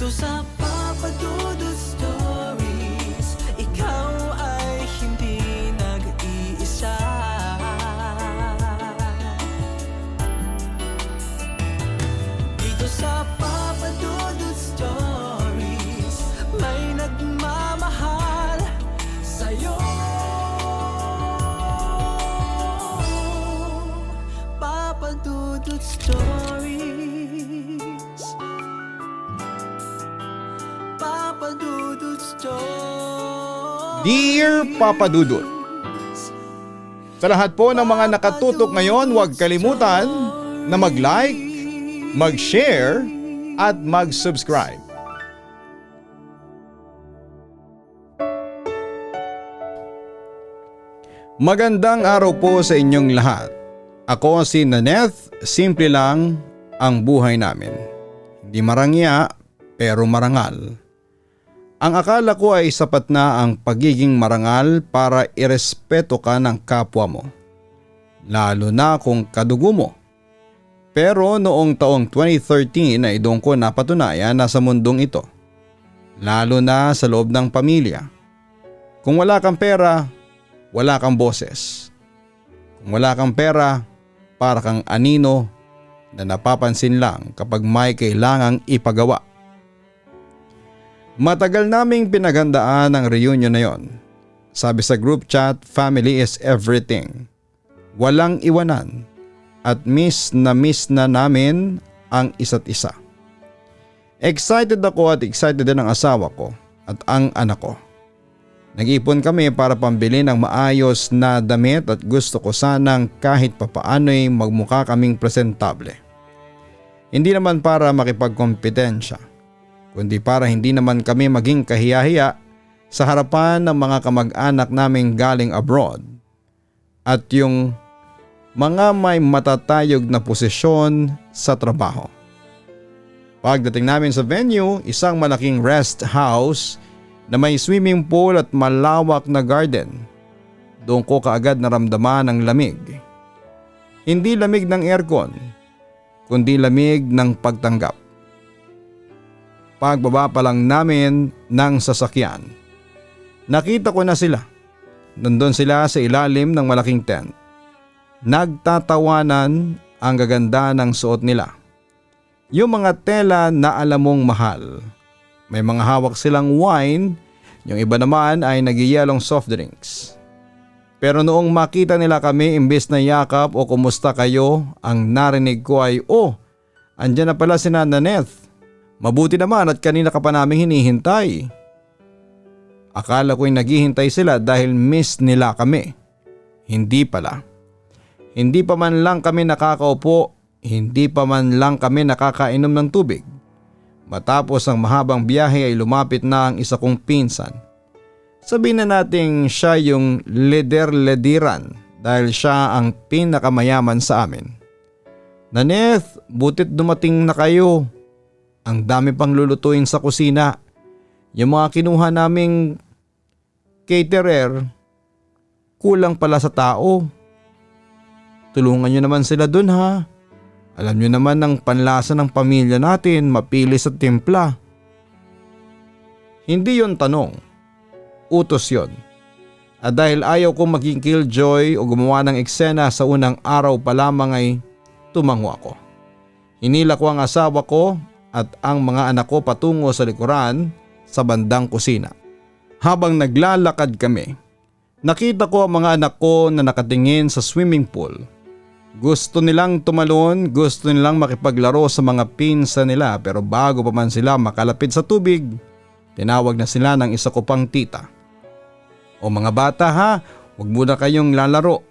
sa Papa Dudut Stories, ikaw ay hindi nag-iisa. Dito sa Papa Dudut Stories, may nagmamahal sa'yo. Papa Dudut Stories, Papa Dudut Stories. Dear Papa Dudut, sa lahat po ng mga nakatutok ngayon, huwag kalimutan na mag-like, mag-share at mag-subscribe. Magandang araw po sa inyong lahat. Ako si Naneth, simple lang ang buhay namin. Hindi marangya pero marangal. Ang akala ko ay sapat na ang pagiging marangal para irespeto ka ng kapwa mo. Lalo na kung kadugo mo. Pero noong taong 2013 ay doon ko napatunayan na sa mundong ito. Lalo na sa loob ng pamilya. Kung wala kang pera, wala kang boses. Kung wala kang pera, para kang anino na napapansin lang kapag may kailangang ipagawa. Matagal naming pinaghandaan ang reunion na yon. Sabi sa group chat, family is everything. Walang iwanan at miss na namin ang isa't isa. Excited ako at excited din ang asawa ko at ang anak ko. Nag-ipon kami para pambili ng maayos na damit at gusto ko sanang kahit papaano'y magmukha kaming presentable. Hindi naman para makipagkompetensya, kundi para hindi naman kami maging kahiya-hiya sa harapan ng mga kamag-anak naming galing abroad at yung mga may matatayog na posisyon sa trabaho. Pagdating namin sa venue, isang malaking rest house na may swimming pool at malawak na garden. Doon ko kaagad naramdaman ang lamig. Hindi lamig ng aircon, kundi lamig ng pagtanggap. Pagbaba pa lang namin ng sasakyan, nakita ko na sila. Nandun sila sa ilalim ng malaking tent. Nagtatawanan ang gaganda ng suot nila. Yung mga tela na alam mong mahal. May mga hawak silang wine, yung iba naman ay nagyayalong soft drinks. Pero noong makita nila kami, imbes na yakap o kumusta kayo, ang narinig ko ay, "Oh, andyan na pala si Naneth. Mabuti naman at kanina ka pa namin hinihintay." Akala ko'y naghihintay sila dahil miss nila kami. Hindi pala. Hindi pa man lang kami nakakaupo, hindi pa man lang kami nakakainom ng tubig. Matapos ang mahabang biyahe ay lumapit na ang isa kong pinsan. Sabihin na nating siya yung leder-lediran dahil siya ang pinakamayaman sa amin. "Naneth, butit dumating na kayo. Ang dami pang lulutuin sa kusina. Yung mga kinuha naming caterer, kulang pala sa tao. Tulungan nyo naman sila dun ha. Alam nyo naman ang panlasa ng pamilya natin, mapilis at timpla." Hindi yon tanong. Utos yon. At dahil ayaw kong maging killjoy o gumawa ng eksena sa unang araw pa lamang ay tumango ako. Hinila ko ang asawa ko at ang mga anak ko patungo sa likuran sa bandang kusina. Habang naglalakad kami, nakita ko ang mga anak ko na nakatingin sa swimming pool. Gusto nilang tumalon, gusto nilang makipaglaro sa mga pinsan nila, pero bago pa man sila makalapit sa tubig, tinawag na sila ng isa ko pang tita. "O mga bata ha, huwag muna kayong lalaro.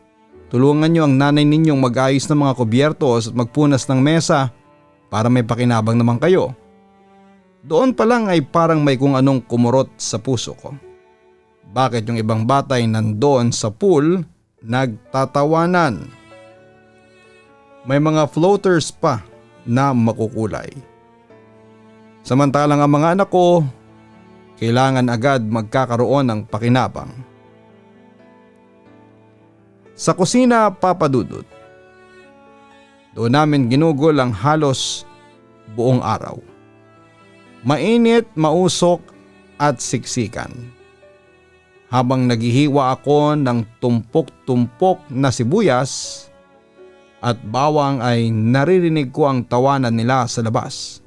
Tulungan nyo ang nanay ninyong mag-ayos ng mga kubyertos at magpunas ng mesa para may pakinabang naman kayo." Doon pa lang ay parang may kung anong kumurot sa puso ko. Bakit yung ibang bata ay nandoon sa pool nagtatawanan? May mga floaters pa na makukulay. Samantalang ang mga anak ko, kailangan agad magkakaroon ng pakinabang. Sa kusina, Papa Dudut, doon namin ginugol ang halos buong araw. Mainit, mausok at siksikan. Habang naghihiwa ako ng tumpok-tumpok na sibuyas at bawang ay naririnig ko ang tawanan nila sa labas.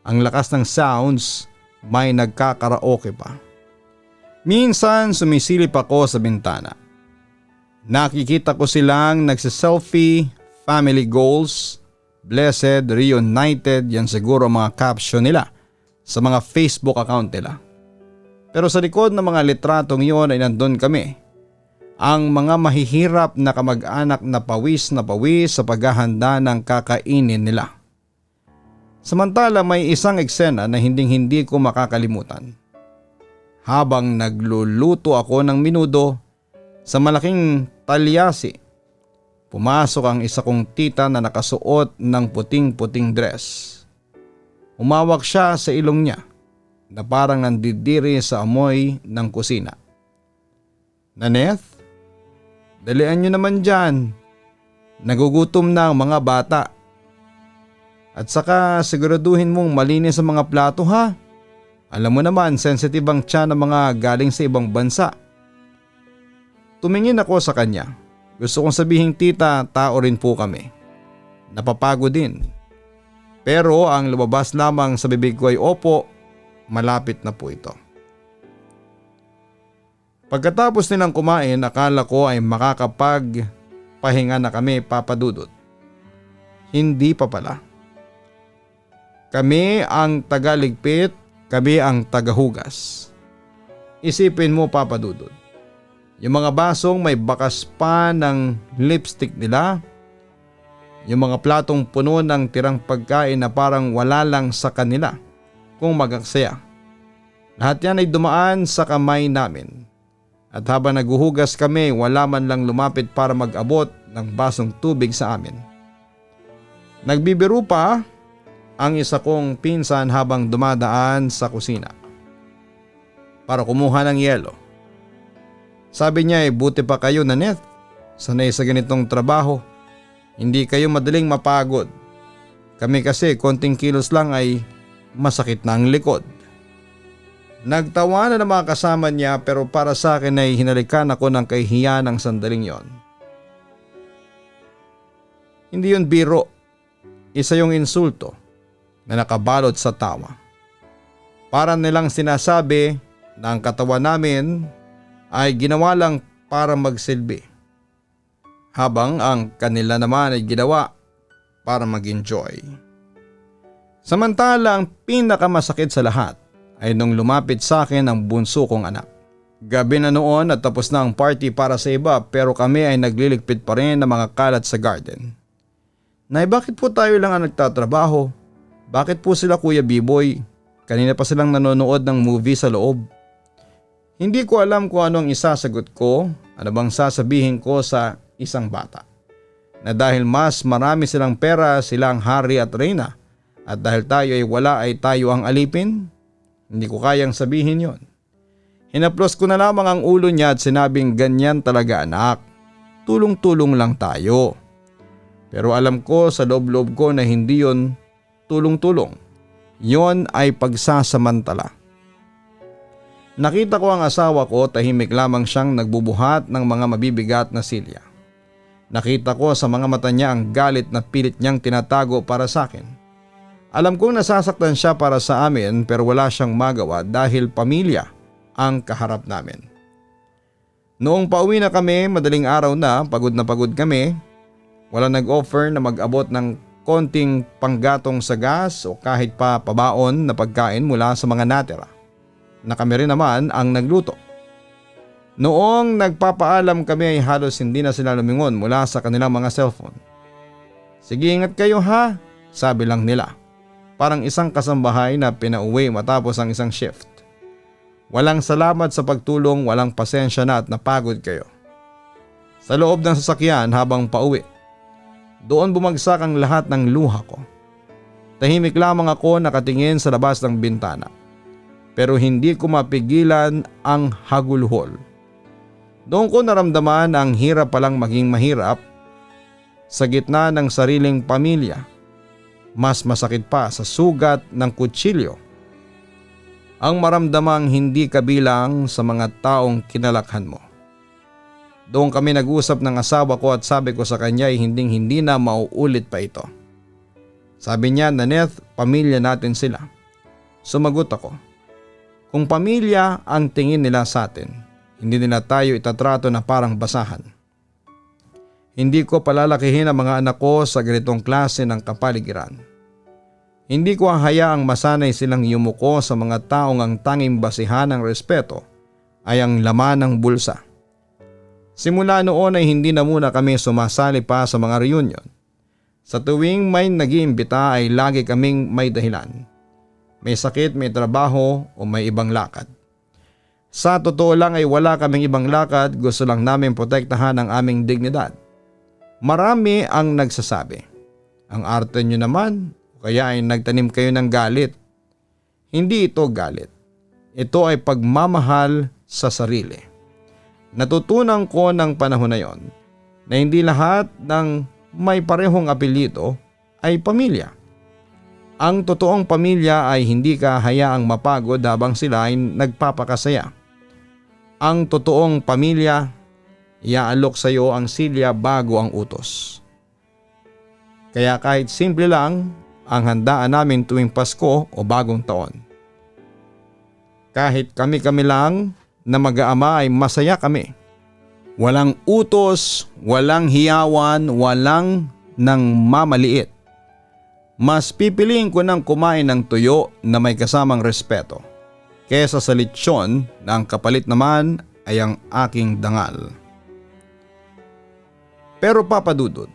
Ang lakas ng sounds, may nagkakaraoke pa. Minsan sumisilip ako sa bintana. Nakikita ko silang nagsiselfie, family goals, blessed, reunited, yan siguro mga caption nila sa mga Facebook account nila. Pero sa likod ng mga litratong iyon ay nandun kami, ang mga mahihirap na kamag-anak na pawis sa paghahanda ng kakainin nila. Samantala may isang eksena na hindi ko makakalimutan. Habang nagluluto ako ng minudo sa malaking talyasi, pumasok ang isa kong tita na nakasuot ng puting-puting dress. Umawak siya sa ilong niya na parang nandidiri sa amoy ng kusina. "Naneth, dalian niyo naman dyan. Nagugutom na ang mga bata. At saka siguraduhin mong malinis ang mga plato ha. Alam mo naman, sensitive ang tiyan ng mga galing sa ibang bansa." Tumingin ako sa kanya. Gusto kong sabihin, tita, tao rin po kami. Napapagod din. Pero ang lumabas lamang sa bibig ko ay opo, malapit na po ito. Pagkatapos nilang kumain, akala ko ay makakapagpahinga na kami, Papa Dudut. Hindi pa pala. Kami ang tagaligpit, kami ang tagahugas. Isipin mo, Papa Dudut, yung mga basong may bakas pa ng lipstick nila, yung mga platong puno ng tirang pagkain na parang wala lang sa kanila kung magaksaya. Lahat yan ay dumaan sa kamay namin. At habang naguhugas kami, wala man lang lumapit para mag-abot ng basong tubig sa amin. Nagbibiro pa ang isa kong pinsan habang dumadaan sa kusina para kumuha ng yelo. Sabi niya, buti pa kayo, Naneth. Sanay sa ganitong trabaho. Hindi kayo madaling mapagod. Kami kasi konting kilos lang ay masakit na ang likod. Nagtawanan ng mga kasama niya pero para sa akin ay hinalikan ako ng kahihiyan ng sandaling yon. Hindi yun biro. Isa yung insulto na nakabalot sa tawa. Para nilang sinasabi na ang katawan namin ay ginawa lang para magsilbi, habang ang kanila naman ay ginawa para mag-enjoy. Samantala ang pinakamasakit sa lahat ay nung lumapit sa akin ang bunso kong anak. Gabi na noon at tapos na ang party para sa iba pero kami ay nagliligpit pa rin ng mga kalat sa garden. Nay, bakit po tayo lang ang nagtatrabaho? Bakit po sila Kuya B-Boy? Kanina pa silang nanonood ng movie sa loob. Hindi ko alam kung ano ang isasagot ko, ano bang sasabihin ko sa isang bata. Na dahil mas marami silang pera, sila ang hari at reyna. At dahil tayo ay wala ay tayo ang alipin? Hindi ko kayang sabihin yon. Hinaplos ko na lamang ang ulo niya at sinabing ganyan talaga anak. Tulong-tulong lang tayo. Pero alam ko sa loob-loob ko na hindi yon tulong-tulong. Yon ay pagsasamantala. Nakita ko ang asawa ko, tahimik lamang siyang nagbubuhat ng mga mabibigat na silya. Nakita ko sa mga mata niya ang galit na pilit niyang tinatago para sa akin. Alam kong nasasaktan siya para sa amin pero wala siyang magawa dahil pamilya ang kaharap namin. Noong pauwi na kami, madaling araw na pagod kami. Wala nag-offer na mag-abot ng konting panggatong sa gas o kahit pa pabaon na pagkain mula sa mga natira. Na kami rin naman ang nagluto. Noong nagpapaalam kami ay halos hindi na sila lumingon mula sa kanilang mga cellphone. Sige, ingat kayo ha, sabi lang nila. Parang isang kasambahay na pinauwi matapos ang isang shift. Walang salamat sa pagtulong, walang pasensya na at napagod kayo. Sa loob ng sasakyan habang pauwi, doon bumagsak ang lahat ng luha ko. Tahimik lamang ako nakatingin sa labas ng bintana. Pero hindi ko mapigilan ang hagulhol. Doon ko naramdaman ang hirap palang maging mahirap sa gitna ng sariling pamilya. Mas masakit pa sa sugat ng kutsilyo ang maramdamang hindi kabilang sa mga taong kinalakhan mo. Doon kami nag-usap ng asawa ko at sabi ko sa kanya ay hindi na mauulit pa ito. Sabi niya, Naneth, pamilya natin sila. Sumagot ako, kung pamilya ang tingin nila sa atin, hindi nila tayo itatrato na parang basahan. Hindi ko palalakihin ang mga anak ko sa ganitong klase ng kapaligiran. Hindi ko hayaang masanay silang yumuko sa mga taong ang tanging basihan ng respeto ay ang laman ng bulsa. Simula noon ay hindi na muna kami sumasali pa sa mga reunion. Sa tuwing may nag-iimbita ay lagi kaming may dahilan. May sakit, may trabaho o may ibang lakad. Sa totoo lang ay wala kaming ibang lakad, gusto lang namin protektahan ang aming dignidad. Marami ang nagsasabi, ang arte nyo naman o kaya ay nagtanim kayo ng galit. Hindi ito galit. Ito ay pagmamahal sa sarili. Natutunan ko ng panahon na yon na hindi lahat ng may parehong apelyido ay pamilya. Ang totoong pamilya ay hindi ka hayaang mapagod habang sila ay nagpapakasaya. Ang totoong pamilya, iaalok sa iyo ang silya bago ang utos. Kaya kahit simple lang ang handaan namin tuwing Pasko o Bagong Taon. Kahit kami-kami lang na mag-aama ay masaya kami. Walang utos, walang hiyawan, walang nang mamaliit. Mas pipiliin ko ng kumain ng tuyo na may kasamang respeto kesa sa lechon na ang kapalit naman ay ang aking dangal. Pero Papa Dudut,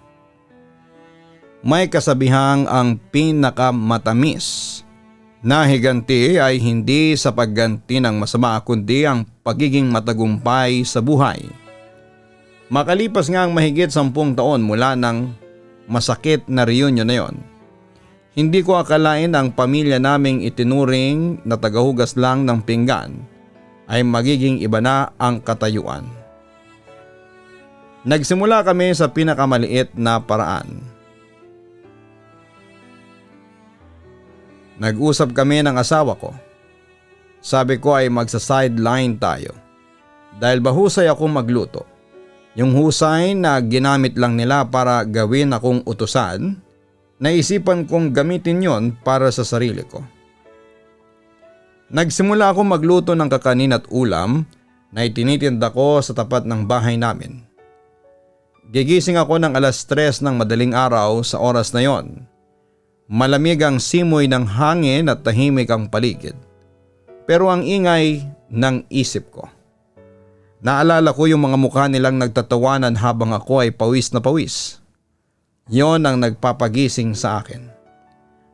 may kasabihang ang pinakamatamis na higanti ay hindi sa pagganti ng masama kundi ang pagiging matagumpay sa buhay. Makalipas nga ang mahigit 10 taon mula ng masakit na reunion na yon, hindi ko akalain ang pamilya naming itinuring na tagahugas lang ng pinggan ay magiging iba na ang katayuan. Nagsimula kami sa pinakamaliit na paraan. Nag-usap kami ng asawa ko. Sabi ko ay magsa-sideline tayo. Dahil bahusay akong magluto. Yung husay na ginamit lang nila para gawin akong utusan, naisipan kong gamitin yon para sa sarili ko. Nagsimula akong magluto ng kakanin at ulam na itinitinda ko sa tapat ng bahay namin. Gigising ako ng 3:00 ng madaling araw sa oras na yon. Malamig ang simoy ng hangin at tahimik ang paligid. Pero ang ingay ng isip ko. Naalala ko yung mga mukha nilang nagtatawanan habang ako ay pawis na pawis. Yon ang nagpapagising sa akin.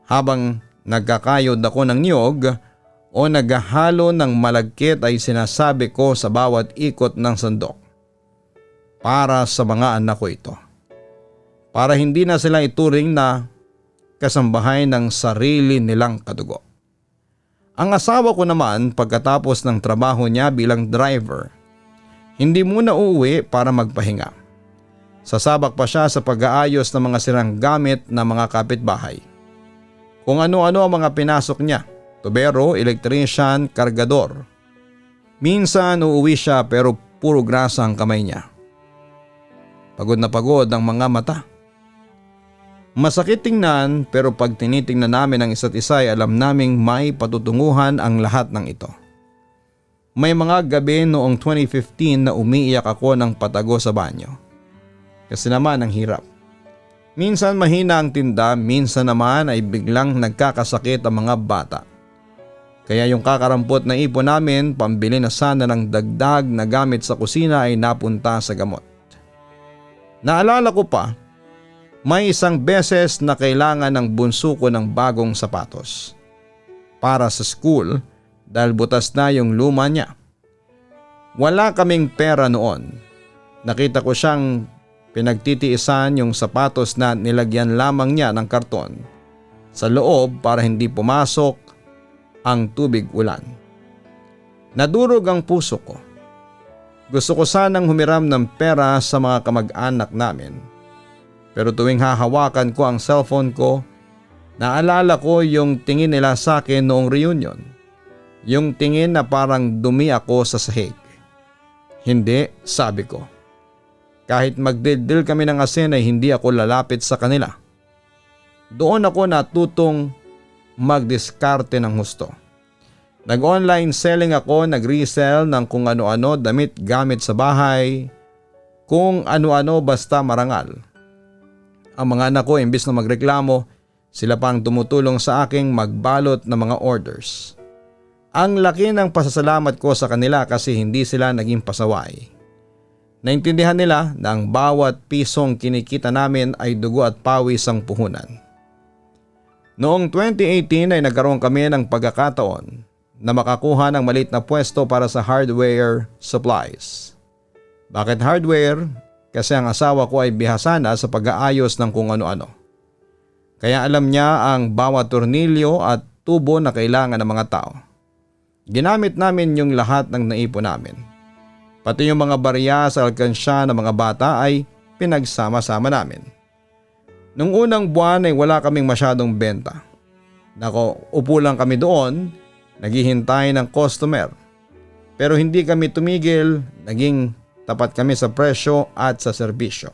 Habang nagkakayod ako ng niyog o naghahalo ng malagkit ay sinasabi ko sa bawat ikot ng sandok. Para sa mga anak ko ito. Para hindi na sila ituring na kasambahay ng sarili nilang kadugo. Ang asawa ko naman pagkatapos ng trabaho niya bilang driver, hindi muna uuwi para magpahinga. Sasabak pa siya sa pag-aayos ng mga sirang gamit ng mga kapitbahay. Kung ano-ano ang mga pinasok niya, tubero, electrician, kargador. Minsan uuwi siya pero puro grasa ang kamay niya. Pagod na pagod ang mga mata. Masakit tingnan pero pag tinitingnan namin ang isa't isa ay alam naming may patutunguhan ang lahat ng ito. May mga gabi noong 2015 na umiiyak ako ng patago sa banyo. Kasi naman ang hirap. Minsan mahina ang tinda, minsan naman ay biglang nagkakasakit ang mga bata. Kaya yung kakarampot na ipon namin, pambili na sana ng dagdag na gamit sa kusina ay napunta sa gamot. Naalala ko pa, may isang beses na kailangan ng bunso ko ng bagong sapatos. Para sa school dahil butas na yung luma niya. Wala kaming pera noon. Nakita ko siyang pinagtitiisan yung sapatos na nilagyan lamang niya ng karton sa loob para hindi pumasok ang tubig ulan. Nadurog ang puso ko. Gusto ko sanang humiram ng pera sa mga kamag-anak namin. Pero tuwing hahawakan ko ang cellphone ko, naalala ko yung tingin nila sa akin noong reunion. Yung tingin na parang dumi ako sa sahig. Hindi, sabi ko. Kahit magdildil kami ng asin ay hindi ako lalapit sa kanila. Doon ako natutong magdiskarte ng husto. Nag-online selling ako, nag-resell ng kung ano-ano damit gamit sa bahay, kung ano-ano basta marangal. Ang mga anak ko imbis na magreklamo, sila pang tumutulong sa aking magbalot ng mga orders. Ang laki ng pasasalamat ko sa kanila kasi hindi sila naging pasaway. Naintindihan nila na ang bawat pisong kinikita namin ay dugo at pawis ang puhunan. Noong 2018 ay nagkaroon kami ng pagkakataon na makakuha ng maliit na pwesto para sa hardware supplies. Bakit hardware? Kasi ang asawa ko ay bihasa na sa pag-aayos ng kung ano-ano. Kaya alam niya ang bawat tornilyo at tubo na kailangan ng mga tao. Ginamit namin yung lahat ng naipon namin. Pati yung mga barya sa alkansya ng mga bata ay pinagsama-sama namin. Nung unang buwan ay wala kaming masyadong benta. Upo lang kami doon, naghihintay ng customer. Pero hindi kami tumigil, naging tapat kami sa presyo at sa serbisyo.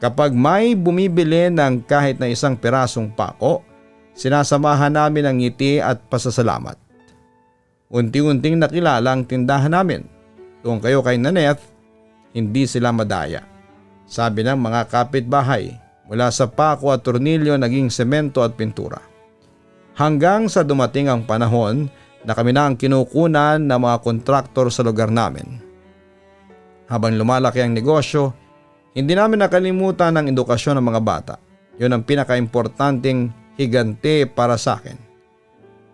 Kapag may bumibili ng kahit na isang pirasong pako, sinasamahan namin ang ngiti at pasasalamat. Unti-unting nakilala ang tindahan namin. Doon kayo kay Naneth, hindi sila madaya. Sabi ng mga kapitbahay, mula sa pako at tornilyo naging semento at pintura. Hanggang sa dumating ang panahon na kami na ang kinukunan ng mga kontraktor sa lugar namin. Habang lumalaki ang negosyo, hindi namin nakalimutan ang edukasyon ng mga bata. Yun ang pinakaimportanteng higante para sa akin.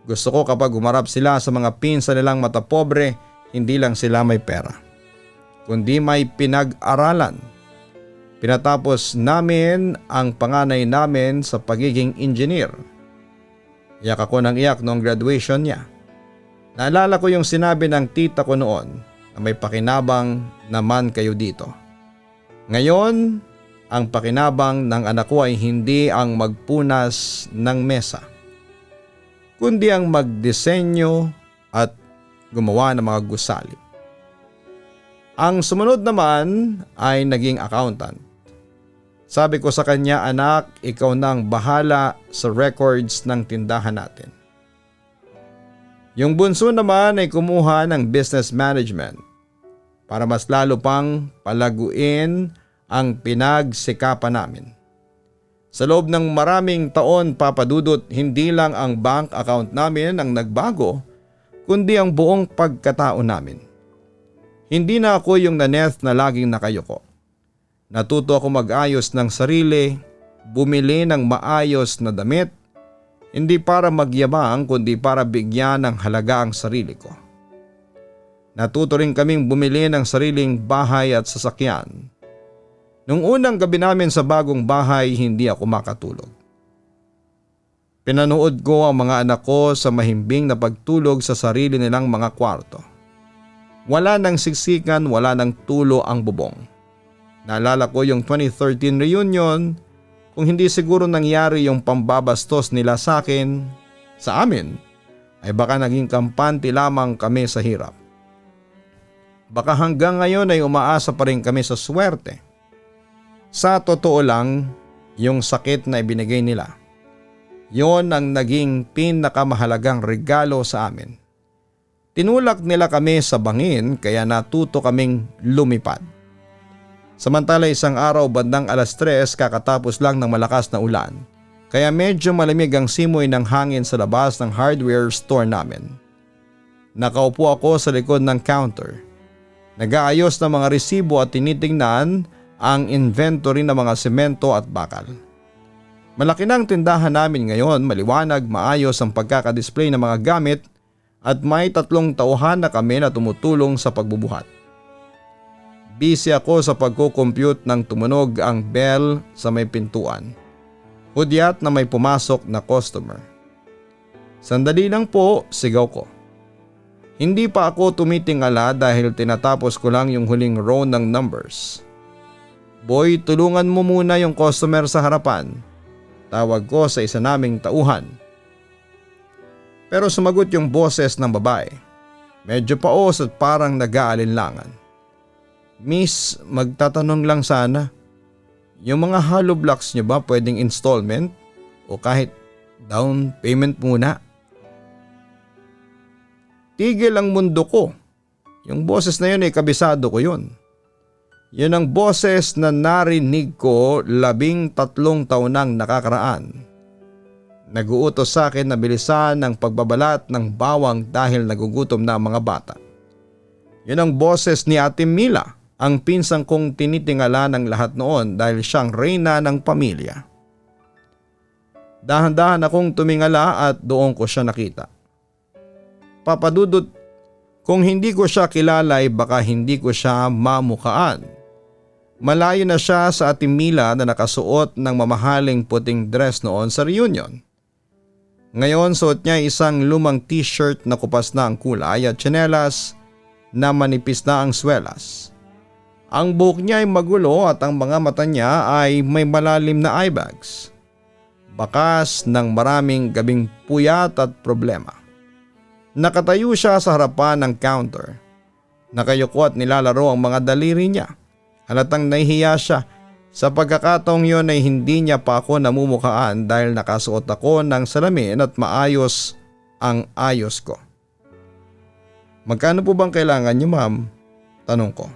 Gusto ko kapag umarap sila sa mga pinsa nilang mata pobre, hindi lang sila may pera, kundi may pinag-aralan. Pinatapos namin ang panganay namin sa pagiging engineer. Iyak ako ng iyak noong graduation niya. Naalala ko yung sinabi ng tita ko noon na may pakinabang naman kayo dito. Ngayon, ang pakinabang ng anak ko ay hindi ang magpunas ng mesa, kundi ang magdisenyo at gumawa ng mga gusali. Ang sumunod naman ay naging accountant. Sabi ko sa kanya, anak, ikaw na ang bahala sa records ng tindahan natin. Yung bunso naman ay kumuha ng business management para mas lalo pang palaguin ang pinagsikapan namin. Sa loob ng maraming taon, Papa Dudut, hindi lang ang bank account namin ang nagbago, kundi ang buong pagkatao namin. Hindi na ako yung Naneth na laging nakayuko. Natuto ako mag-ayos ng sarili, bumili ng maayos na damit, hindi para magyabang kundi para bigyan ng halaga ang sarili ko. Natuto rin kaming bumili ng sariling bahay at sasakyan. Nung unang gabi namin sa bagong bahay, hindi ako makatulog. Pinanood ko ang mga anak ko sa mahimbing na pagtulog sa sarili nilang mga kwarto. Wala nang siksikan, wala nang tulo ang bubong. Naalala ko yung 2013 reunion, kung hindi siguro nangyari yung pambabastos nila sa akin, sa amin, ay baka naging kampante lamang kami sa hirap. Baka hanggang ngayon ay umaasa pa rin kami sa swerte. Sa totoo lang, yung sakit na ibinigay nila, yon ang naging pinakamahalagang regalo sa amin. Tinulak nila kami sa bangin kaya natuto kaming lumipad. Samantala isang araw bandang 3:00 kakatapos lang ng malakas na ulan, kaya medyo malamig ang simoy ng hangin sa labas ng hardware store namin. Nakaupo ako sa likod ng counter. Nag-aayos ng mga resibo at tinitingnan ang inventory ng mga semento at bakal. Malaki na ang tindahan namin ngayon, maliwanag, maayos ang pagkakadisplay ng mga gamit at may 3 tauhan na kami na tumutulong sa pagbubuhat. Busy ako sa pagko-compute nang tumunog ang bell sa may pintuan. Hudyat na may pumasok na customer. Sandali lang po, sigaw ko. Hindi pa ako tumitingala dahil tinatapos ko lang yung huling row ng numbers. Boy, tulungan mo muna yung customer sa harapan. Tawag ko sa isa naming tauhan. Pero sumagot yung boses ng babae. Medyo paos at parang nag-aalinlangan. Miss, magtatanong lang sana. Yung mga hollow blocks niyo ba pwedeng installment o kahit down payment muna? Tigil ang mundo ko. Yung boses na yun ay kabisado ko yun. Yun ang boses na narinig ko 13 taon nang nakakaraan. Naguutos sa akin na bilisan ang pagbabalat ng bawang dahil nagugutom na ang mga bata. Yun ang boses ni Ate Mila, ang pinsang kong tinitingala ng lahat noon dahil siyang reyna ng pamilya. Dahan-dahan akong tumingala at doon ko siya nakita. Papadudot, kung hindi ko siya kilala ay baka hindi ko siya mamukaan. Malayo na siya sa Ate Mila na nakasuot ng mamahaling puting dress noon sa reunion. Ngayon suot niya isang lumang t-shirt na kupas na ang kulay at tsinelas na manipis na ang swelas. Ang buhok niya ay magulo at ang mga mata niya ay may malalim na eye bags. Bakas ng maraming gabing puyat at problema. Nakatayo siya sa harapan ng counter. Nakayuko at nilalaro ang mga daliri niya. Halatang nahihiya siya. Sa pagkakataong yun ay hindi niya pa ako namumukaan dahil nakasuot ako ng salamin at maayos ang ayos ko. Magkano po bang kailangan niyo, ma'am? Tanong ko.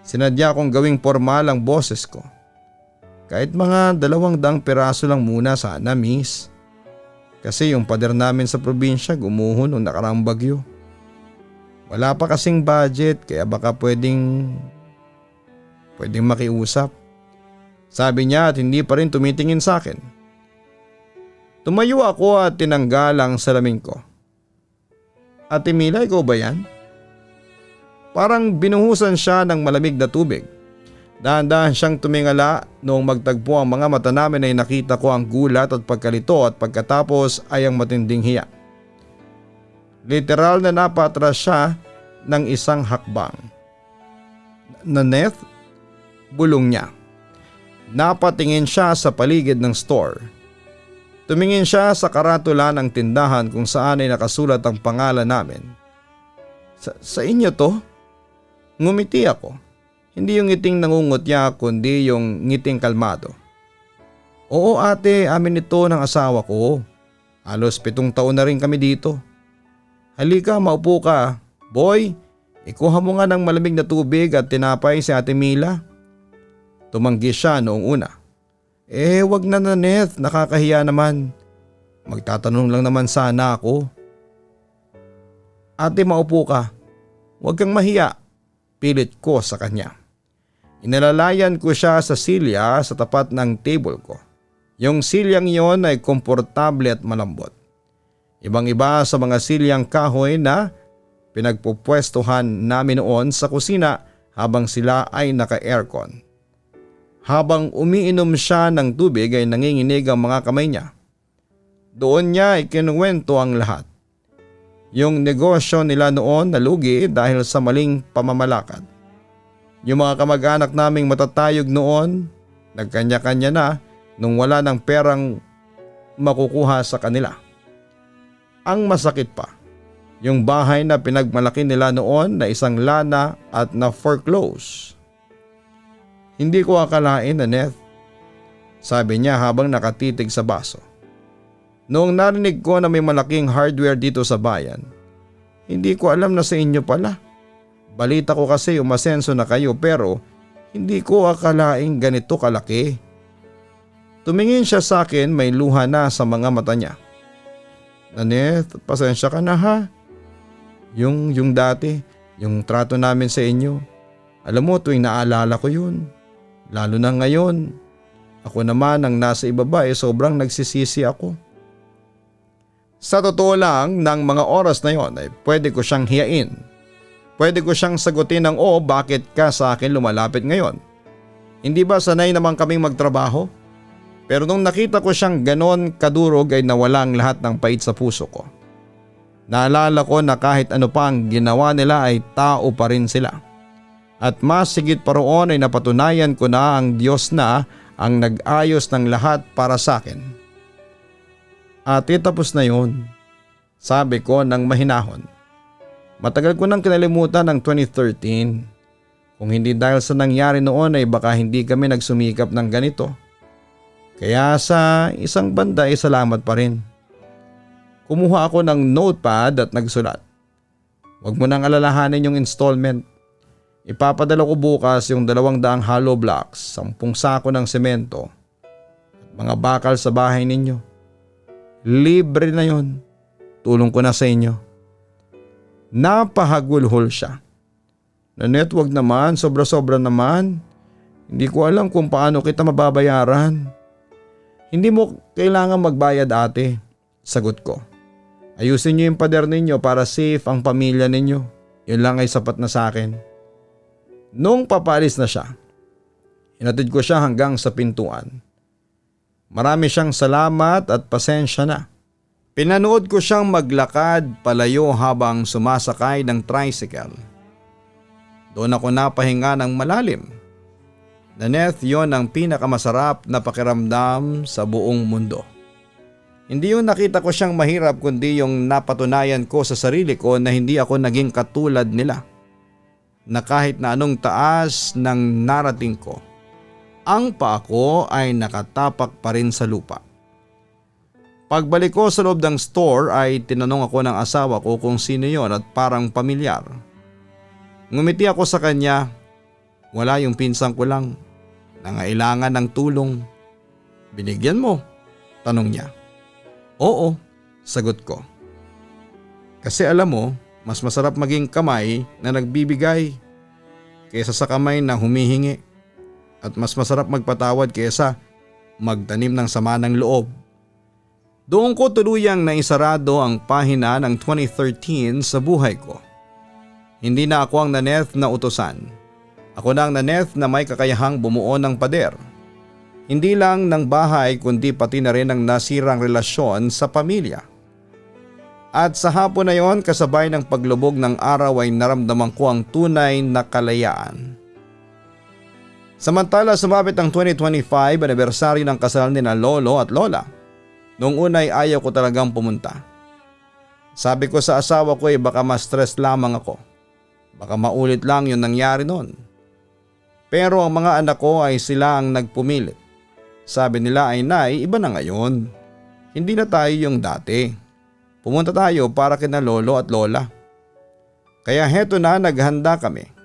Sinadya kong gawing formal ang boses ko. Kahit mga 200 piraso lang muna sana, miss. Kasi yung pader namin sa probinsya gumuho nung nakaraang bagyo. Wala pa kasing budget kaya baka pwedeng makiusap. Sabi niya at hindi pa rin tumitingin sa akin. Tumayo ako at tinanggal ang salamin ko. Ate Mila, ikaw ba yan? Parang binuhusan siya ng malamig na tubig. Dahan-dahan siyang tumingala noong magtagpo ang mga mata namin ay nakita ko ang gulat at pagkalito at pagkatapos ay ang matinding hiya. Literal na napatras siya ng isang hakbang. Naneth? Bulong niya. Napatingin siya sa paligid ng store. Tumingin siya sa karatula ng tindahan kung saan ay nakasulat ang pangalan namin. Sa inyo to? Ngumiti ako. Hindi yung ngiting nangungutya kundi yung ngiting kalmado. Oo ate, amin ito ng asawa ko. Halos 7 taon na rin kami dito. Halika, maupo ka. Boy, ikuha mo nga ng malamig na tubig at tinapay si Ate Mila. Tumanggi siya noong una. Wag na Naneth, nakakahiya naman. Magtatanong lang naman sana ako. Ate, maupo ka. Huwag kang mahiya. Pilit ko sa kanya. Inalalayan ko siya sa silya sa tapat ng table ko. Yung silyang iyon ay komportable at malambot. Ibang-iba sa mga silyang kahoy na pinagpupwestuhan namin noon sa kusina habang sila ay naka-aircon. Habang umiinom siya ng tubig ay nanginginig ang mga kamay niya. Doon niya ikinuwento ang lahat. Yung negosyo nila noon nalugi dahil sa maling pamamalakad. Yung mga kamag-anak naming matatayog noon, nagkanya-kanya na nung wala ng perang makukuha sa kanila. Ang masakit pa, yung bahay na pinagmalaki nila noon na isang lana at na foreclose. Hindi ko akalain, Naneth, sabi niya habang nakatitig sa baso. Noong narinig ko na may malaking hardware dito sa bayan, hindi ko alam na sa inyo pala. Balita ko kasi umasenso na kayo pero hindi ko akalaing ganito kalaki. Tumingin siya sa akin, may luha na sa mga mata niya. Naneth, pasensya ka na ha. Yung dati, yung trato namin sa inyo. Alam mo tuwing naalala ko yun. Lalo na ngayon. Ako naman ang nasa ibaba sobrang nagsisisi ako. Sa totoo lang, ng mga oras na yon ay pwede ko siyang hiyain. Pwede ko siyang sagutin ng bakit ka sa akin lumalapit ngayon? Hindi ba sanay naman kaming magtrabaho? Pero nung nakita ko siyang ganon kadurog ay nawala ang lahat ng pait sa puso ko. Naalala ko na kahit ano pa ang ginawa nila ay tao pa rin sila. At mas sigit pa roon ay napatunayan ko na ang Diyos na ang nag-ayos ng lahat para sa akin. Ate, tapos na yun. Sabi ko ng mahinahon. Matagal ko nang kinalimutan ang 2013. Kung hindi dahil sa nangyari noon ay baka hindi kami nagsumikap ng ganito. Kaya sa isang banda ay salamat pa rin. Kumuha ako ng notepad at nagsulat. Huwag mo nang alalahanin yung installment. Ipapadala ko bukas yung 200 hollow blocks, 10 sako ng semento at mga bakal sa bahay ninyo. Libre na yon. Tulong ko na sa inyo. Napahagulhol siya. Nanette, wag naman, sobra-sobra naman. Hindi ko alam kung paano kita mababayaran. Hindi mo kailangan magbayad, ate, sagot ko. Ayusin niyo yung pader ninyo para safe ang pamilya ninyo. Yun lang ay sapat na sa akin. Nung papalis na siya, hinatid ko siya hanggang sa pintuan. Marami siyang salamat at pasensya na. Pinanood ko siyang maglakad palayo habang sumasakay ng tricycle. Doon ako napahinga ng malalim. Nanette, yon ang pinakamasarap na pakiramdam sa buong mundo. Hindi yung nakita ko siyang mahirap kundi yung napatunayan ko sa sarili ko na hindi ako naging katulad nila. Na kahit na anong taas ng narating ko, ang paa ko ay nakatapak pa rin sa lupa. Pagbalik ko sa loob ng store ay tinanong ako ng asawa ko kung sino yon at parang pamilyar. Ngumiti ako sa kanya. Wala, yung pinsan ko lang. Nangailangan ng tulong. Binigyan mo? Tanong niya. Oo, sagot ko. Kasi alam mo, mas masarap maging kamay na nagbibigay kaysa sa kamay na humihingi. At mas masarap magpatawad kaysa magtanim ng sama ng loob. Doon ko tuluyang naisarado ang pahina ng 2013 sa buhay ko. Hindi na ako ang Nanette na utusan. Ako na ang Nanette na may kakayahang bumuo ng pader. Hindi lang ng bahay kundi pati na rin ang nasirang relasyon sa pamilya. At sa hapon na yon, kasabay ng paglubog ng araw ay naramdaman ko ang tunay na kalayaan. Samantala sumapit ang 2025 anibersaryo ng kasal ni na lolo at lola. Noong una ay ayaw ko talagang pumunta. Sabi ko sa asawa ko ay baka ma-stress lamang ako. Baka maulit lang yung nangyari noon. Pero ang mga anak ko ay sila ang nagpumilit. Sabi nila ay nay, iba na ngayon. Hindi na tayo yung dati. Pumunta tayo para kina lolo at lola. Kaya heto na, naghanda kami.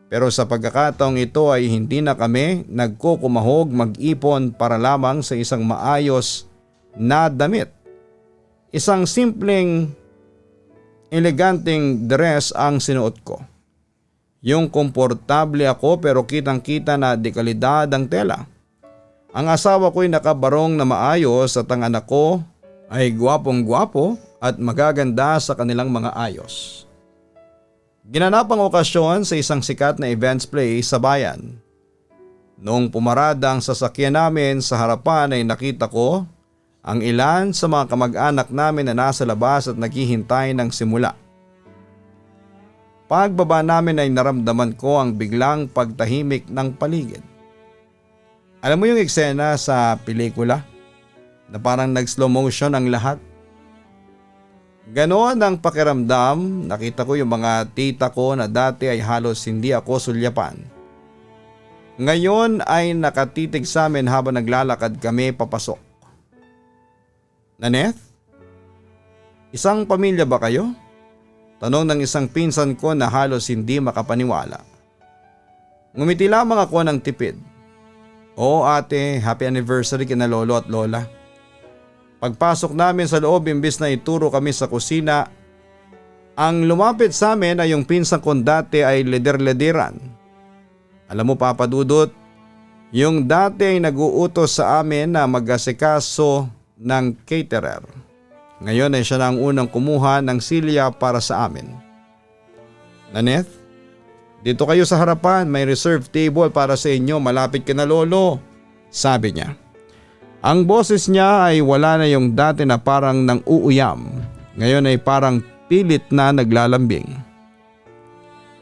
Pero sa pagkakataong ito ay hindi na kami nagkukumahog mag-ipon para lamang sa isang maayos na damit. Isang simpleng, eleganteng dress ang sinuot ko. Yung komportable ako pero kitang-kita na dekalidad ang tela. Ang asawa ko'y nakabarong na maayos at ang anak ko ay gwapong-gwapo at magaganda sa kanilang mga ayos. Ginanap ang okasyon sa isang sikat na events place sa bayan. Noong pumarada ang sasakyan namin sa harapan ay nakita ko ang ilan sa mga kamag-anak namin na nasa labas at naghihintay ng simula. Pagbaba namin ay naramdaman ko ang biglang pagtahimik ng paligid. Alam mo yung eksena sa pelikula na parang nag-slow motion ang lahat? Ganon ang pakiramdam. Nakita ko yung mga tita ko na dati ay halos hindi ako sulyapan. Ngayon ay nakatitig sa amin habang naglalakad kami papasok. Nanette? Isang pamilya ba kayo? Tanong ng isang pinsan ko na halos hindi makapaniwala. Ngumiti lamang ako ng tipid. Oo ate, happy anniversary kina lolo at lola. Pagpasok namin sa loob imbis na ituro kami sa kusina, ang lumapit sa amin ay yung pinsan kong dati ay leder-lederan. Alam mo Papa Dudut, yung dati ay nag-uutos sa amin na mag-asikaso ng caterer. Ngayon ay siya na ang unang kumuha ng silya para sa amin. Nanette, dito kayo sa harapan, may reserve table para sa inyo malapit kina lolo, sabi niya. Ang boses niya ay wala na yung dati na parang nang uuyam. Ngayon ay parang pilit na naglalambing.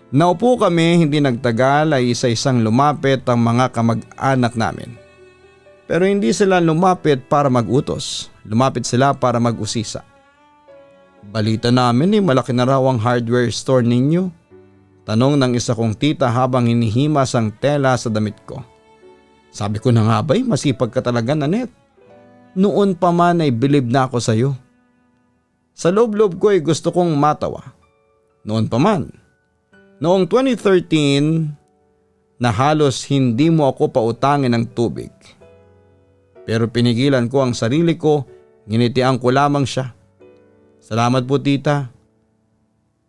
Naupo kami, hindi nagtagal ay isa-isang lumapit ang mga kamag-anak namin. Pero hindi sila lumapit para mag-utos, lumapit sila para mag-usisa. Balita namin malaki na raw ang hardware store ninyo. Tanong ng isa kong tita habang hinihimas ang tela sa damit ko. Sabi ko na nga ba'y masipag ka talaga, Nanette. Noon pa man ay bilib na ako sa iyo. Sa loob-loob ko ay gusto kong matawa. Noon pa man. Noong 2013 na halos hindi mo ako pautangin ng tubig. Pero pinigilan ko ang sarili ko, nginitian ko lamang siya. Salamat po tita.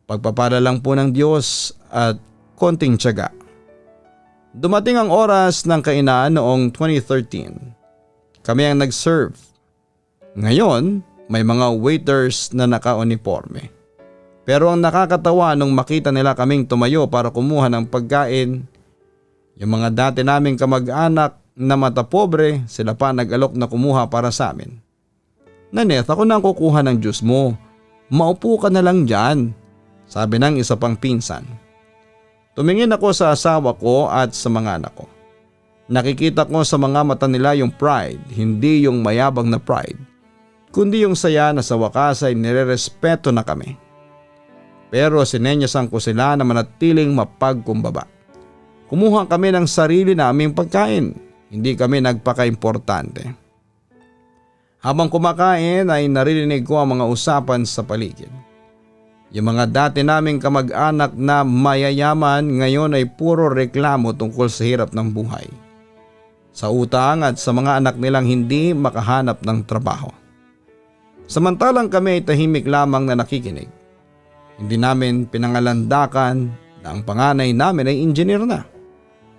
Pagpapala lang po ng Diyos at konting tiyaga. Dumating ang oras ng kainan noong 2013. Kami ang nag-serve. Ngayon, may mga waiters na naka-uniforme. Pero ang nakakatawa nung makita nila kaming tumayo para kumuha ng pagkain, yung mga dati naming kamag-anak na mata pobre, sila pa nag-alok na kumuha para sa amin. Nanette, ako na ang kukuha ng juice mo. Maupo ka na lang dyan, sabi ng isa pang pinsan. Tumingin ako sa asawa ko at sa mga anak ko. Nakikita ko sa mga mata nila yung pride, hindi yung mayabang na pride, kundi yung saya na sa wakas ay nirerespeto na kami. Pero sinenyasan ko sila na manatiling mapagkumbaba. Kumuha kami ng sarili naming pagkain, hindi kami nagpaka-importante. Habang kumakain ay naririnig ko ang mga usapan sa paligid. Yung mga dati naming kamag-anak na mayayaman ngayon ay puro reklamo tungkol sa hirap ng buhay. Sa utang at sa mga anak nilang hindi makahanap ng trabaho. Samantalang kami ay tahimik lamang na nakikinig. Hindi namin pinangalandakan na ang panganay namin ay engineer na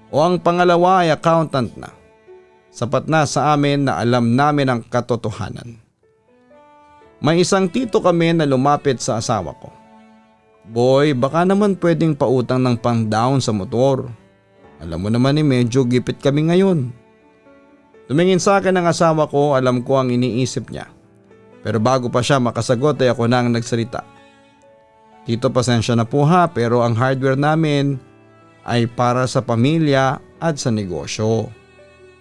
o ang pangalawa ay accountant na. Sapat na sa amin na alam namin ang katotohanan. May isang tito kami na lumapit sa asawa ko. Boy, baka naman pwedeng pautang ng pang-down sa motor. Alam mo naman medyo gipit kami ngayon. Tumingin sa akin ang asawa ko, alam ko ang iniisip niya. Pero bago pa siya makasagot ay ako na ang nagsalita. Tito, pasensya na po ha, pero ang hardware namin ay para sa pamilya at sa negosyo.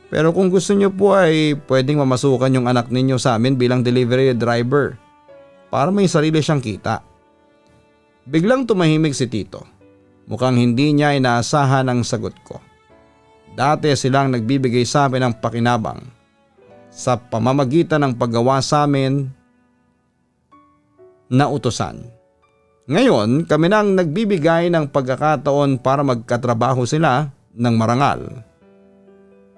Pero kung gusto niyo po ay pwedeng mamasukan yung anak ninyo sa amin bilang delivery driver para may sarili siyang kita. Biglang tumahimik si Tito. Mukhang hindi niya inaasahan ang sagot ko. Dati silang nagbibigay sa amin ng pakinabang sa pamamagitan ng paggawa sa amin na utusan. Ngayon kami nang nagbibigay ng pagkakataon para magkatrabaho sila ng marangal.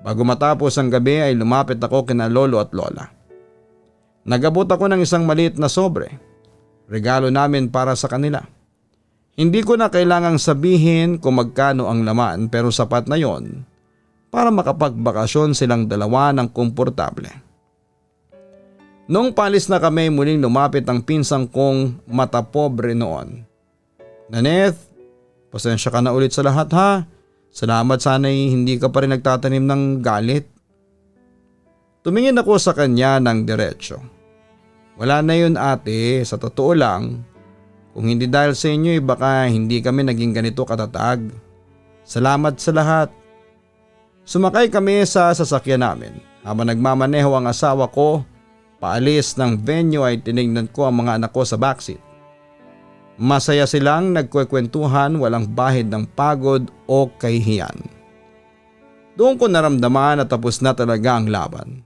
Bago matapos ang gabi ay lumapit ako kina lolo at lola. Nagabot ako ng isang maliit na sobre. Regalo namin para sa kanila. Hindi ko na kailangang sabihin kung magkano ang laman pero sapat na yon para makapagbakasyon silang dalawa ng komportable. Noong palis na kami muling lumapit ang pinsang kong mata pobre noon. Nanette, pasensya ka na ulit sa lahat ha. Salamat, sana'y hindi ka pa rin nagtatanim ng galit. Tumingin ako sa kanya ng diretsyo. Wala na yun ate, sa totoo lang. Kung hindi dahil sa inyo baka hindi kami naging ganito katatag. Salamat sa lahat. Sumakay kami sa sasakyan namin. Habang nagmamaneho ang asawa ko, paalis ng venue ay tinignan ko ang mga anak ko sa backseat. Masaya silang nagkwekwentuhan, walang bahid ng pagod o kahihiyan. Doon ko naramdaman na tapos na talaga ang laban.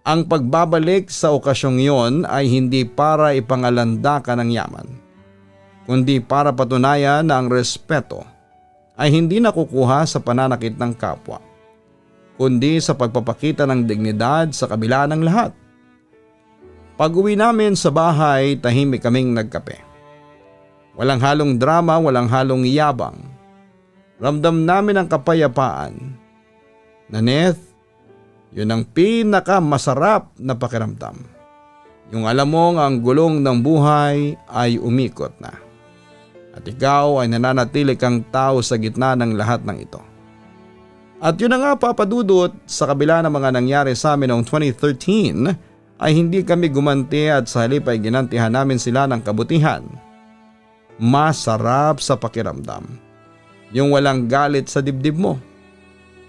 Ang pagbabalik sa okasyong yon ay hindi para ipangalandakan ng yaman, kundi para patunayan na ang respeto ay hindi nakukuha sa pananakit ng kapwa, kundi sa pagpapakita ng dignidad sa kabila ng lahat. Pag-uwi namin sa bahay, tahimik kaming nagkape. Walang halong drama, walang halong yabang. Ramdam namin ang kapayapaan. Nanette, yun ang pinakamasarap na pakiramdam. Yung alam mong ang gulong ng buhay ay umikot na. At ikaw ay nananatili kang tao sa gitna ng lahat ng ito. At yun na nga papadudot, sa kabila ng mga nangyari sa amin noong 2013 ay hindi kami gumanti at sa halip ay ginantihan namin sila ng kabutihan. Masarap sa pakiramdam. Yung walang galit sa dibdib mo.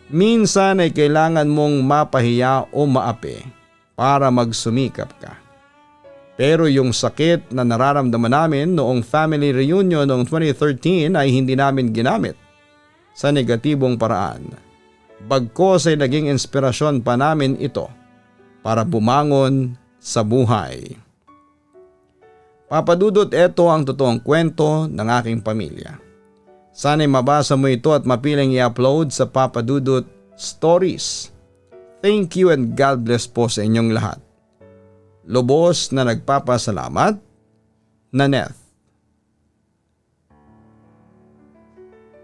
Minsan ay kailangan mong mapahiya o maapi para magsumikap ka. Pero yung sakit na nararamdaman namin noong family reunion noong 2013 ay hindi namin ginamit sa negatibong paraan. Bagkus ay naging inspirasyon pa namin ito para bumangon sa buhay. Papa Dudut, ito ang totoong kwento ng aking pamilya. Sana'y mabasa mo ito at mapiling i-upload sa Papa Dudut Stories. Thank you and God bless po sa inyong lahat. Lubos na nagpapasalamat, Naneth.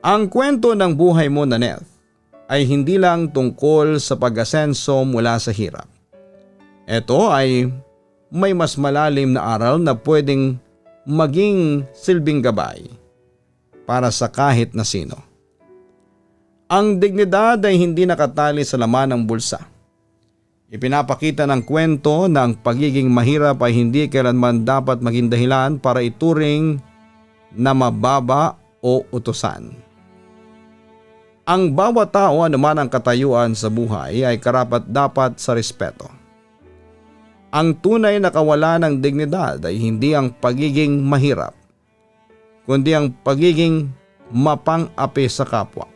Ang kwento ng buhay mo, Naneth, ay hindi lang tungkol sa pag-asenso mula sa hirap. Ito ay may mas malalim na aral na pwedeng maging silbing gabay para sa kahit na sino. Ang dignidad ay hindi nakatali sa laman ng bulsa. Ipinapakita ng kwento na ang pagiging mahirap ay hindi kailanman dapat maging dahilan para ituring na mababa o utusan. Ang bawat tao, anuman ang katayuan sa buhay, ay karapat-dapat sa respeto. Ang tunay na kawalan ng dignidad ay hindi ang pagiging mahirap, kundi ang pagiging mapang-api sa kapwa.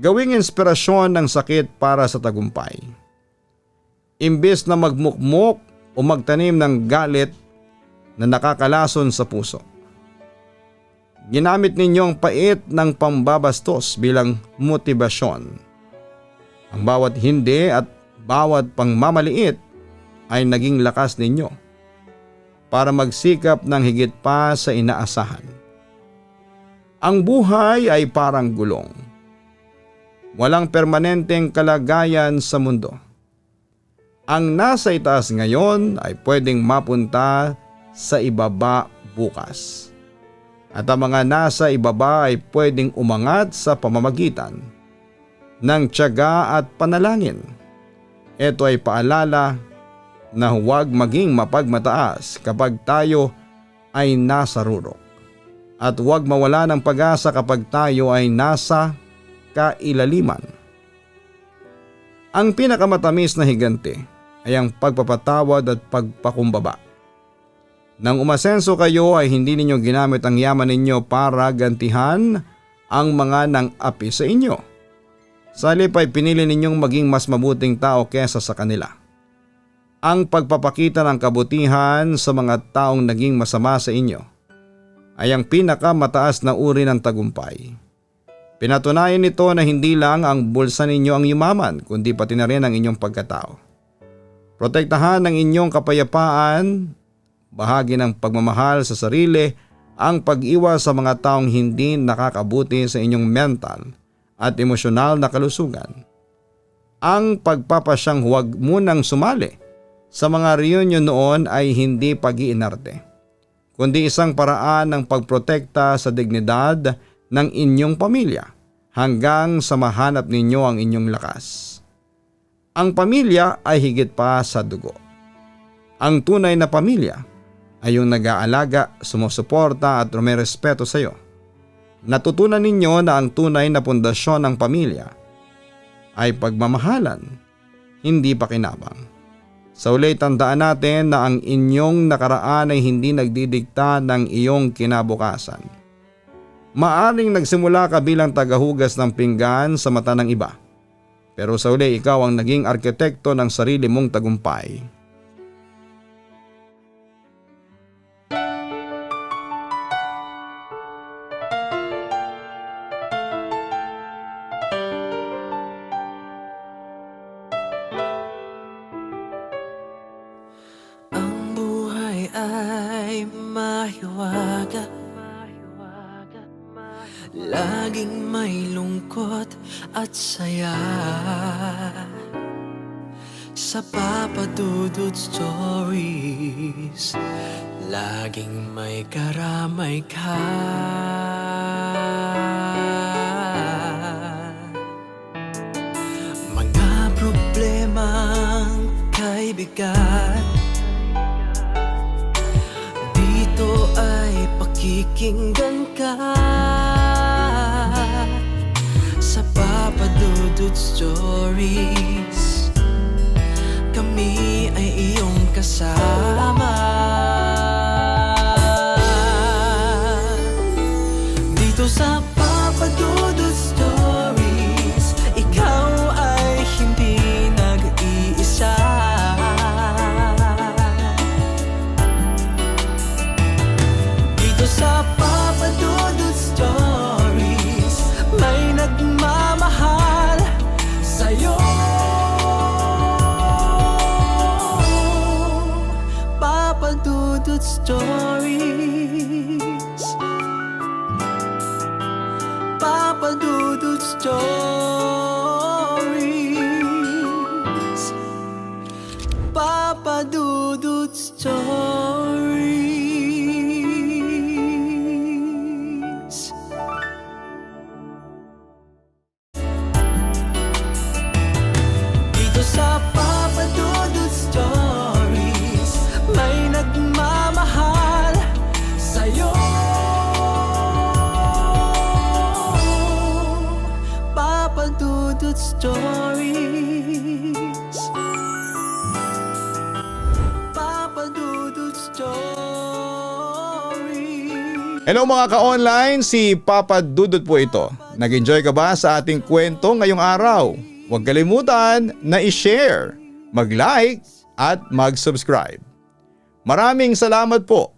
Gawing inspirasyon ng sakit para sa tagumpay. Imbes na magmukmok o magtanim ng galit na nakakalason sa puso. Ginamit ninyo ang pait ng pambabastos bilang motibasyon. Ang bawat hindi at bawat pangmamaliit ay naging lakas ninyo para magsikap ng higit pa sa inaasahan. Ang buhay ay parang gulong. Walang permanenteng kalagayan sa mundo. Ang nasa itaas ngayon ay pwedeng mapunta sa ibaba bukas. At ang mga nasa ibaba ay pwedeng umangat sa pamamagitan ng tiyaga at panalangin. Ito ay paalala na huwag maging mapagmataas kapag tayo ay nasa rurok. At huwag mawala ng pag-asa kapag tayo ay nasa kailaliman. Ang pinakamatamis na higante ay ang pagpapatawad at pagpakumbaba. Nang umasenso kayo ay hindi ninyo ginamit ang yaman ninyo para gantihan ang mga nang-api sa inyo. Sa halip ay pinili ninyong maging mas mabuting tao kesa sa kanila. Ang pagpapakita ng kabutihan sa mga taong naging masama sa inyo ay ang pinakamataas na uri ng tagumpay. Pinatunayan nito na hindi lang ang bulsa ninyo ang yumaman, kundi pati na rin ang inyong pagkatao. Protektahan ang inyong kapayapaan, bahagi ng pagmamahal sa sarili, ang pag-iwas sa mga taong hindi nakakabuti sa inyong mental at emosyonal na kalusugan. Ang pagpapasyang huwag munang sumali sa mga reunion noon ay hindi pag-iinarte, kundi isang paraan ng pagprotekta sa dignidad ng inyong pamilya hanggang sa mahanap ninyo ang inyong lakas. Ang pamilya ay higit pa sa dugo. Ang tunay na pamilya ay yung nag-aalaga, sumusuporta at rumerespeto sa iyo. Natutunan ninyo na ang tunay na pundasyon ng pamilya ay pagmamahalan, hindi pakinabang. Sa uli, tandaan natin na ang inyong nakaraan ay hindi nagdidikta ng iyong kinabukasan. Maaring nagsimula ka bilang tagahugas ng pinggan sa mata ng iba, pero sa uli ikaw ang naging arkitekto ng sarili mong tagumpay. Ang buhay ay mahiwaga, laging may lungkot at saya. Sa Papa Dudut Stories, laging may karamay ka. Mga problemang kay bigat, dito ay pakikinggan ka. Sa Papa Dudut Stories, kami ay iyong kasama. Dudut Stories. Papa Dudut Stories. Papa Dudut Stories. Dito sa Papa Dudut Stories, may nagmamahal sa'yo. Papa Dudut Stories. Papa Dudut Stories. Hello mga ka-online, si Papa Dudut po ito. Nag-enjoy ka ba sa ating kwento ngayong araw? Huwag kalimutan na i-share, mag-like at mag-subscribe. Maraming salamat po